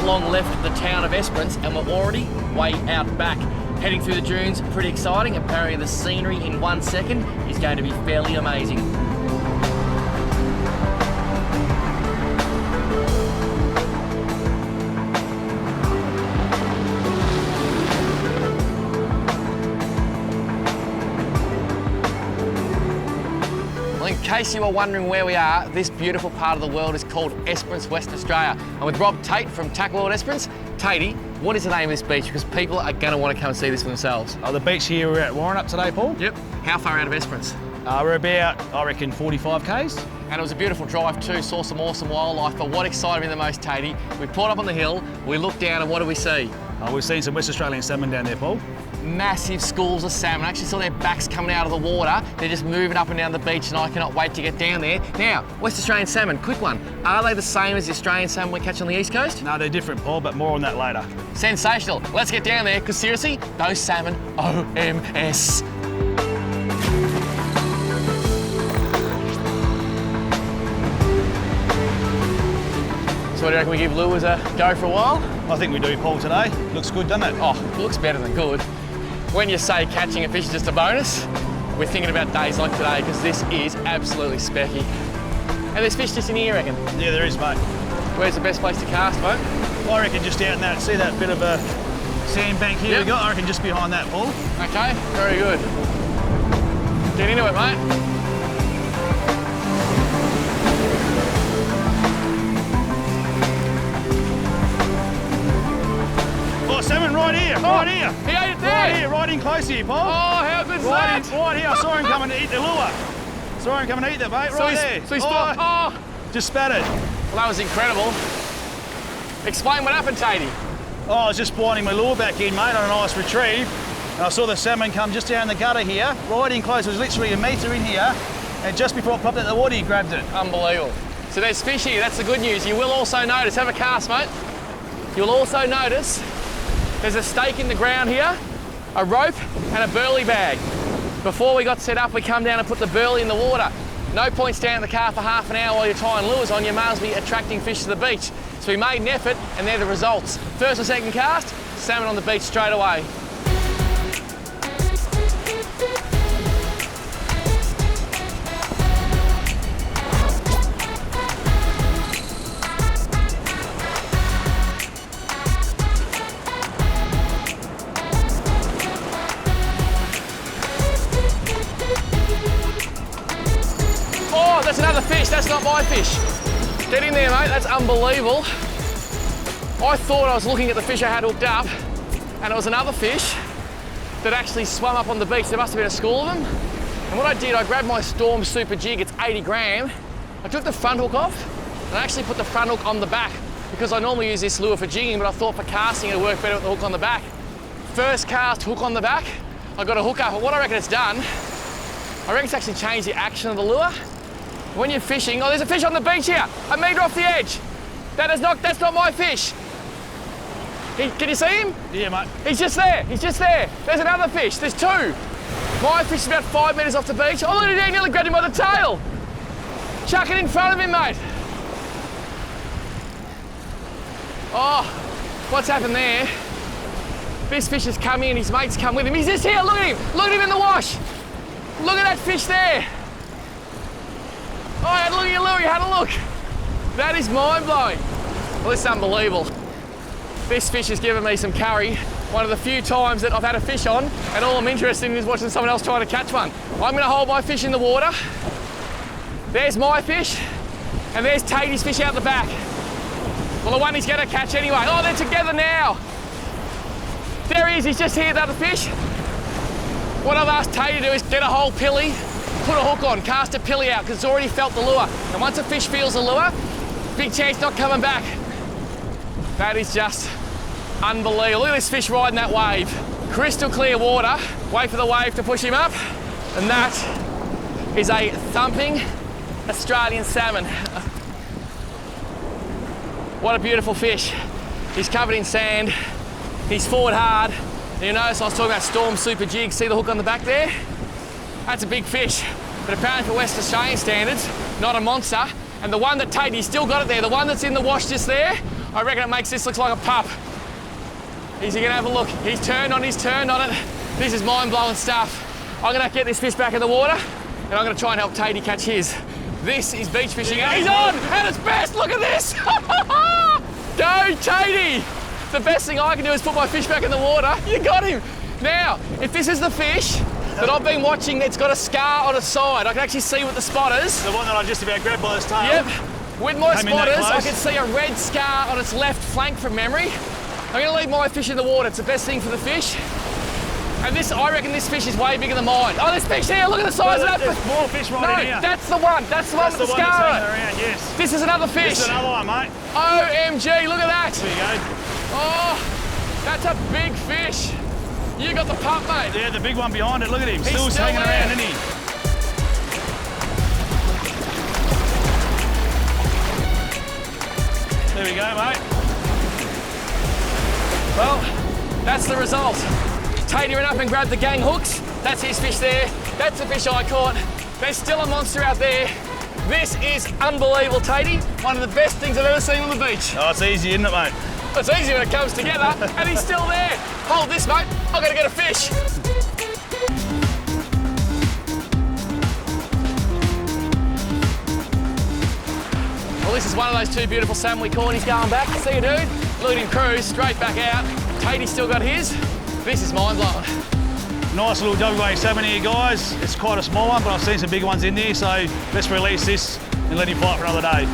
long left of the town of Esperance, and we're already way out back. Heading through the dunes, pretty exciting. Apparently the scenery in 1 second is going to be fairly amazing. In case you were wondering where we are, this beautiful part of the world is called Esperance, West Australia. I'm with Rob Tate from Tackle World Esperance. Tatey, what is the name of this beach? Because people are going to want to come and see this for themselves. The beach here, we're at Warren today, Paul. Yep. How far out of Esperance? We're about, I reckon, 45 k's. And it was a beautiful drive too, saw some awesome wildlife, but what excited me the most, Tatey, we pulled up on the hill, we looked down, and what do we see? We've seen some West Australian salmon down there, Paul. Massive schools of salmon. I actually saw their backs coming out of the water. They're just moving up and down the beach, and I cannot wait to get down there. Now, West Australian salmon, quick one. Are they the same as the Australian salmon we catch on the East Coast? No, they're different, Paul, but more on that later. Sensational. Let's get down there, because seriously, those salmon, OMS. So what do you reckon, we give lures a go for a while? I think we do, Paul, today. Looks good, doesn't it? Oh, looks better than good. When you say catching a fish is just a bonus, we're thinking about days like today, because this is absolutely specky. And there's fish just in here, you reckon? Yeah, there is, mate. Where's the best place to cast, mate? I reckon just out in that, see that bit of a sandbank here we got? I reckon just behind that, Paul. Okay, very good. Get into it, mate. Oh, salmon right here, right here. He ate it there. Right here, right in close here, Paul. Oh, how good's that? Right here, I saw him coming to eat the lure. Saw him coming to eat the bait, right there. So he spot, just spat it. Well, that was incredible. Explain what happened, Tatey. I was just blinding my lure back in, mate, on a nice retrieve. And I saw the salmon come just down the gutter here, right in close. It was literally a metre in here. And just before it popped out the water, he grabbed it. Unbelievable. So there's fish here, that's the good news. You will also notice, have a cast, mate. You'll also notice there's a stake in the ground here, a rope and a burley bag. Before we got set up, we come down and put the burley in the water. No point staying in the car for half an hour while you're tying lures on, you may as well be attracting fish to the beach. So we made an effort, and they're the results. First or second cast, salmon on the beach straight away. Oh, that's another fish, that's not my fish. Get in there, mate, that's unbelievable. I thought I was looking at the fish I had hooked up, and it was another fish that actually swam up on the beach. There must have been a school of them. And what I did, I grabbed my Storm Super Jig, it's 80 gram. I took the front hook off, and I actually put the front hook on the back, because I normally use this lure for jigging, but I thought for casting it would work better with the hook on the back. First cast, hook on the back, I got a hook up, but what I reckon it's done, I reckon it's actually changed the action of the lure. When you're fishing, oh, there's a fish on the beach here, a metre off the edge. That's not my fish. Can you see him? Yeah, mate. He's just there, he's just there. There's another fish, there's two. My fish is about 5 metres off the beach. Oh, look at him, nearly grabbed him by the tail. Chuck it in front of him, mate. Oh, what's happened there? This fish has come in, his mate's come with him. He's just here, look at him. Look at him in the wash. Look at that fish there. Oh, had a look at your lure, you had a look. That is mind-blowing. Well, this is unbelievable. This fish has given me some curry. One of the few times that I've had a fish on, and all I'm interested in is watching someone else trying to catch one. I'm gonna hold my fish in the water. There's my fish, and there's Tatey's fish out the back. Well, the one he's gonna catch anyway. Oh, they're together now. There he is, he's just here, the other fish. What I've asked Tatey to do is get a whole pilly, put a hook on, cast a pilly out, because it's already felt the lure. And once a fish feels the lure, big chance not coming back. That is just unbelievable. Look at this fish riding that wave. Crystal clear water. Wait for the wave to push him up. And that is a thumping Australian salmon. What a beautiful fish. He's covered in sand. He's forward hard. And you notice I was talking about Storm Super Jig. See the hook on the back there? That's a big fish. But apparently for West Australian standards, not a monster. And the one that Tatey still got it there, the one that's in the wash just there, I reckon it makes this look like a pup. Is he gonna have a look? He's turned on it. This is mind-blowing stuff. I'm gonna get this fish back in the water and I'm gonna try and help Tatey catch his. This is beach fishing and he's on at its best. Look at this. Go Tatey. The best thing I can do is put my fish back in the water. You got him. Now, if this is the fish that I've been watching that's got a scar on its side, I can actually see with the spotters. The one that I just about grabbed by its tail. Yep. With my spotters, I can see a red scar on its left flank from memory. I'm gonna leave my fish in the water. It's the best thing for the fish. And this, I reckon this fish is way bigger than mine. Oh, this fish here, look at the size of that. There's more fish right in here. That's the one. That's the one with the scar on it. Around, yes. This is another fish. This is another one, mate. OMG, look at that. There you go. Oh, that's a big fish. You got the pup, mate. Yeah, the big one behind it. Look at him. He's Still hanging there. around, isn't he? There we go, mate. Well, that's the result. Tatey ran up and grabbed the gang hooks. That's his fish there. That's the fish I caught. There's still a monster out there. This is unbelievable, Tatey. One of the best things I've ever seen on the beach. Oh, it's easy, isn't it, mate? It's easy when it comes together, and he's still there. Hold this, mate. I've got to get a fish. Well, this is one of those two beautiful salmon we caught. He's going back. See you, dude? Look at him cruise straight back out. Tatey's still got his. This is mind-blowing. Nice little WA salmon here, guys. It's quite a small one, but I've seen some big ones in there, so let's release this and let him fight for another day.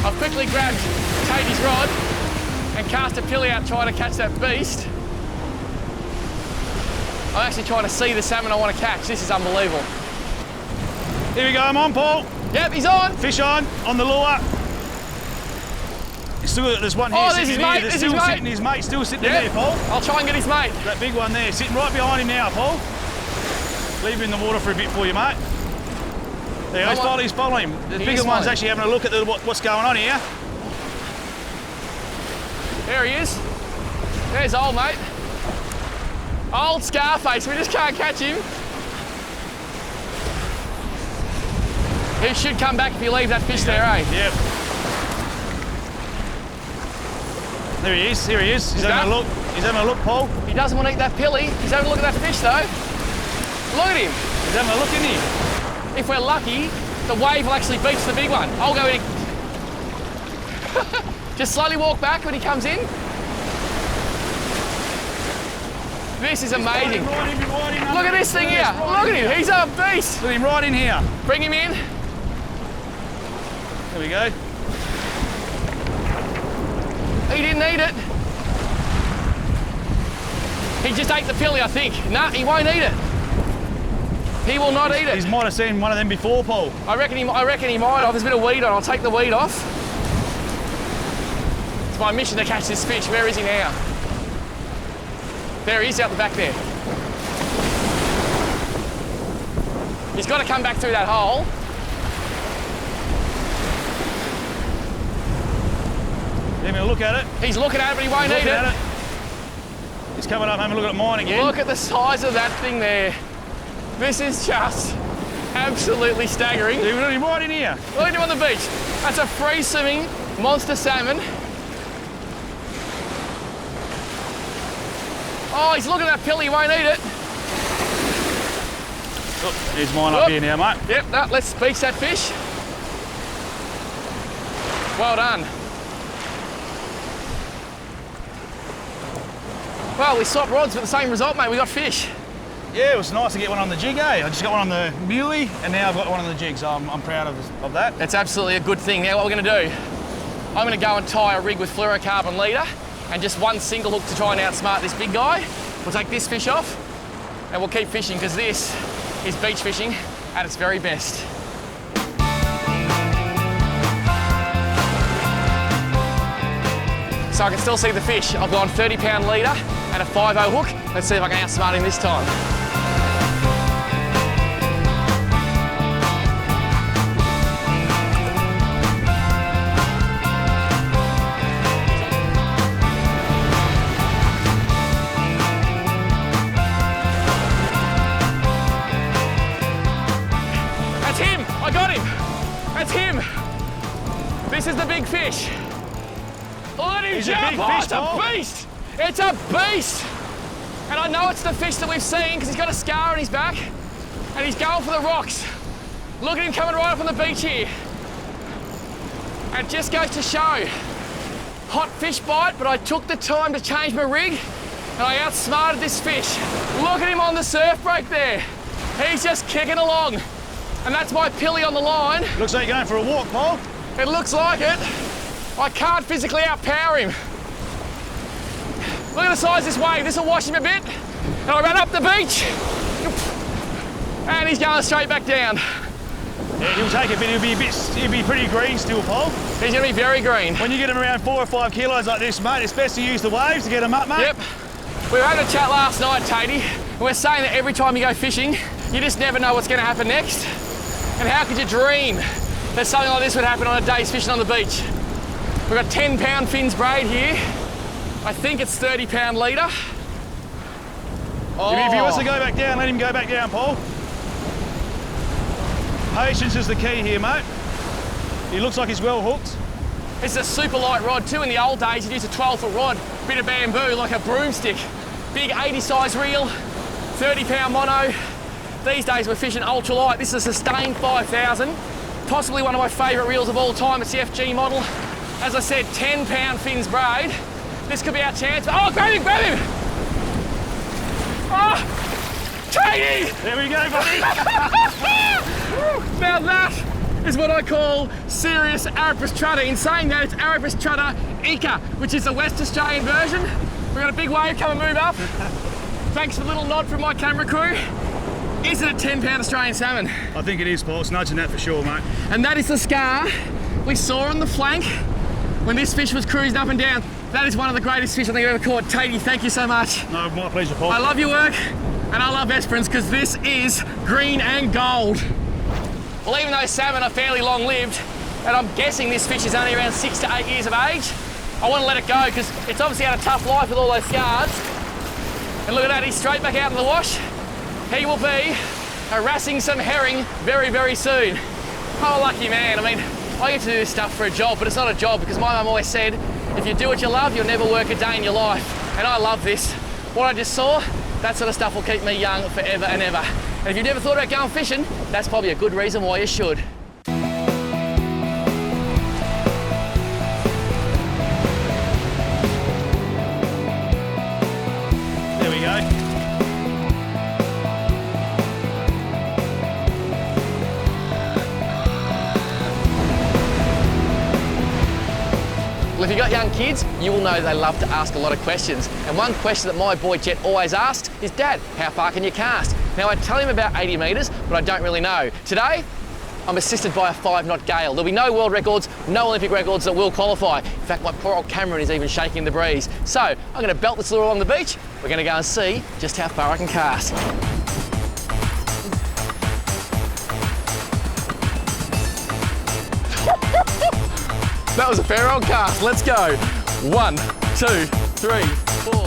I've quickly grabbed Tatey's rod and cast a pilly out trying to catch that beast. I'm actually trying to see the salmon I want to catch. This is unbelievable. Here we go, I'm on, Paul. Yep, he's on. Fish on the lure. There's one here there's his sitting mate, here. there's his mate. His mate still sitting Yep. there, Paul. I'll try and get his mate. That big one there, sitting right behind him now, Paul. Leave him in the water for a bit for you, mate. There he goes, he's following him. The bigger one's actually having a look at what's going on here. There he is. There's old mate. Old Scarface, we just can't catch him. He should come back if you leave that fish there, eh? Yep. There he is, here he is. He's having a look. He's having a look, Paul. He doesn't want to eat that pilly. He's having a look at that fish though. Look at him. He's having a look, isn't he? If we're lucky, the wave will actually beach the big one. I'll go in. Just slowly walk back when he comes in. This is amazing. Look at this thing here. Look at him. He's a beast. Look at him right in here. Bring him in. There we go. He didn't eat it. He just ate the pilly, I think. Nah, he won't eat it. He will not eat it. He might have seen one of them before, Paul. I reckon he might have. There's a bit of weed on. I'll take the weed off. It's my mission to catch this fish. Where is he now? There he is out the back there. He's got to come back through that hole. Having a look at it. He's looking at it, but he won't eat it. He's coming up, having a look at mine again. Look at the size of that thing there. This is just absolutely staggering. Look at him right in here. Look at him on the beach. That's a free swimming monster salmon. Oh, he's looking at that pilly, he won't eat it. Oh, here's mine up here now, mate. Yep, no, let's beach that fish. Well done. Well, we swapped rods, but the same result, mate. We got fish. Yeah, it was nice to get one on the jig, eh? I just got one on the muley, and now I've got one on the jig, so I'm proud of that. That's absolutely a good thing. Now what we're going to do, I'm going to go and tie a rig with fluorocarbon leader and just one single hook to try and outsmart this big guy. We'll take this fish off and we'll keep fishing because this is beach fishing at its very best. So I can still see the fish. I've gone 30-pound leader and a 5/0 hook. Let's see if I can outsmart him this time. This is the big fish. Look at him He's a jump. big Oh, fish, it's a Paul. beast. It's a beast. And I know it's the fish that we've seen because he's got a scar on his back and he's going for the rocks. Look at him coming right up on the beach here. And it just goes to show, hot fish bite, but I took the time to change my rig and I outsmarted this fish. Look at him on the surf break there. He's just kicking along. And that's my pilly on the line. Looks like you're going for a walk, Paul. It looks like it. I can't physically outpower him. Look at the size of this wave. This will wash him a bit. And I ran up the beach. And he's going straight back down. Yeah, he'll take a bit. He'll be pretty green still, Paul. He's going to be very green. When you get him around 4 or 5 kilos like this, mate, it's best to use the waves to get him up, mate. Yep. We were having a chat last night, Tatey, and we're saying that every time you go fishing, you just never know what's going to happen next. And how could you dream that something like this would happen on a day's fishing on the beach? We've got 10-pound fins braid here. I think it's 30-pound leader. Oh. If he wants to go back down, let him go back down, Paul. Patience is the key here, mate. He looks like he's well hooked. It's a super light rod too. In the old days, you'd use a 12-foot rod, bit of bamboo, like a broomstick. Big 80-size reel, 30-pound mono. These days we're fishing ultra light. This is a sustained 5,000. Possibly one of my favourite reels of all time. It's the FG model. As I said, 10-pound fins braid. This could be our chance. Oh, grab him, grab him! Oh, Tatey! There we go, buddy. Now that is what I call serious Arapus Trutter. In saying that, it's Arapus Trutter Ika, which is the West Australian version. We've got a big wave come and move up. Thanks for the little nod from my camera crew. Is it a 10-pound Australian salmon? I think it is, Paul. It's nudging that for sure, mate. And that is the scar we saw on the flank when this fish was cruising up and down. That is one of the greatest fish I think I've ever caught. Tatey, thank you so much. No, my pleasure, Paul. I love your work, and I love Esperance because this is green and gold. Well, even though salmon are fairly long-lived, and I'm guessing this fish is only around 6 to 8 years of age, I want to let it go because it's obviously had a tough life with all those scars. And look at that, he's straight back out in the wash. He will be harassing some herring very, very soon. Oh, lucky man. I mean, I get to do this stuff for a job, but it's not a job because my mum always said, if you do what you love, you'll never work a day in your life. And I love this. What I just saw, that sort of stuff will keep me young forever and ever. And if you've never thought about going fishing, that's probably a good reason why you should. There we go. Well, if you've got young kids, you will know they love to ask a lot of questions. And one question that my boy Jet always asks is, Dad, how far can you cast? Now, I tell him about 80 metres, but I don't really know. Today, I'm assisted by a 5-knot gale. There'll be no world records, no Olympic records that will qualify. In fact, my poor old Cameron is even shaking in the breeze. So, I'm going to belt this lure along the beach. We're going to go and see just how far I can cast. That was a fair old cast. Let's go. 1, 2, 3, 4.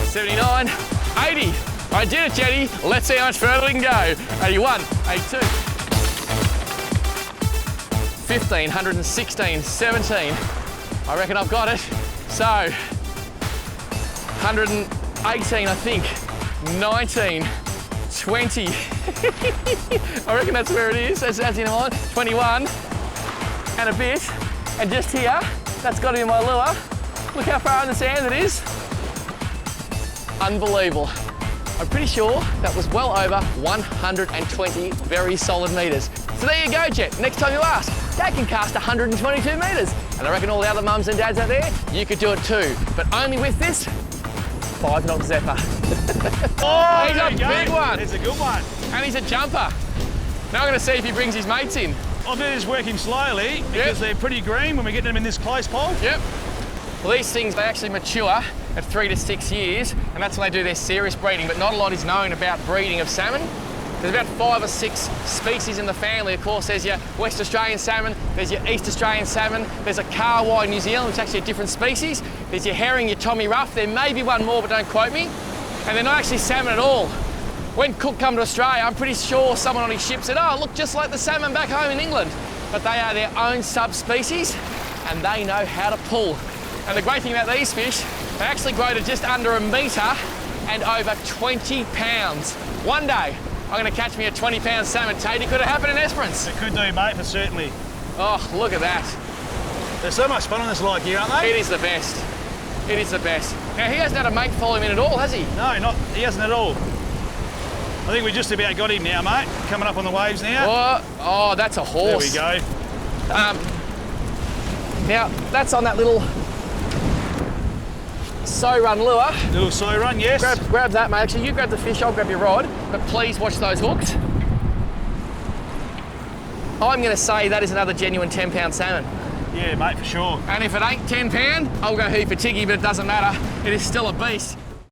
79, 80. I did it, Jetty. Let's see how much further we can go. 81, 82. 15, 116, 17. I reckon I've got it. So, 118, I think. 19, 20. I reckon that's where it is. That's in line. 21 and a bit. And just here, that's got to be my lure. Look how far in the sand it is. Unbelievable. I'm pretty sure that was well over 120 very solid metres. So there you go, Jet. Next time you ask, Dad can cast 122 metres. And I reckon all the other mums and dads out there, you could do it too. But only with this 5-knot Zephyr. Oh, he's a big one. It's a good one. And he's a jumper. Now I'm going to see if he brings his mates in. I'll do this working slowly because they're pretty green when we get them in this close, Paul. Yep. Well, these things, they actually mature at 3 to 6 years, and that's when they do their serious breeding, but not a lot is known about breeding of salmon. There's about 5 or 6 species in the family. Of course, there's your West Australian salmon, there's your East Australian salmon, there's a Carwai in New Zealand, which is actually a different species. There's your herring, your Tommy Rough. There may be one more, but don't quote me. And they're not actually salmon at all. When Cook come to Australia, I'm pretty sure someone on his ship said, oh, look just like the salmon back home in England. But they are their own subspecies and they know how to pull. And the great thing about these fish, they actually grow to just under a metre and over 20 pounds. One day, I'm gonna catch me a 20-pound salmon. Tatey, could it happen in Esperance? It could do, mate, for certainly. Oh, look at that. They're so much fun on this lake here, aren't they? It is the best. It is the best. Now, he hasn't had a mate follow him in at all, has he? No, he hasn't at all. I think we just about got him now, mate. Coming up on the waves now. Oh, that's a horse. There we go. Now, that's on that little sow run lure. Little soy run, yes. Grab that, mate. Actually, you grab the fish, I'll grab your rod. But please watch those hooks. I'm going to say that is another genuine 10-pound salmon. Yeah, mate, for sure. And if it ain't 10 pound, I'll go hoof a tiggy, but it doesn't matter. It is still a beast.